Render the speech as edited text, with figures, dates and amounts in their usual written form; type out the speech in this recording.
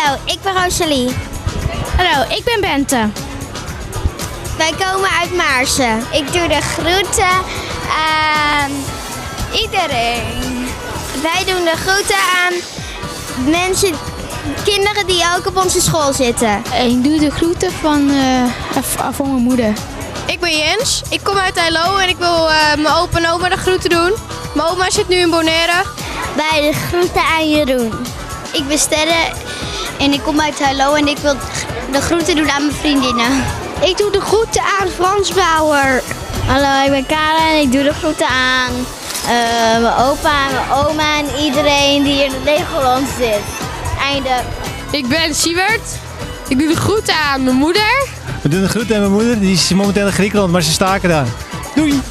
Hallo, ik ben Rosalie. Hallo, ik ben Bente. Wij komen uit Maarsen. Ik doe de groeten aan iedereen. Wij doen de groeten aan mensen, kinderen die ook op onze school zitten. Ik doe de groeten van mijn moeder. Ik ben Jens, ik kom uit Heilo en ik wil mijn opa en oma de groeten doen. Mijn oma zit nu in Bonaire. Wij de groeten aan Jeroen. Ik ben Sterre en ik kom uit Heilo en ik wil de groeten doen aan mijn vriendinnen. Ik doe de groeten aan Frans Bauer. Hallo, ik ben Karen en ik doe de groeten aan mijn opa en mijn oma en iedereen die in Nederland zit. Einde. Ik ben Siewert. Ik doe de groeten aan mijn moeder. We doen de groeten aan mijn moeder. Die is momenteel in Griekenland, maar ze staken daar. Doei!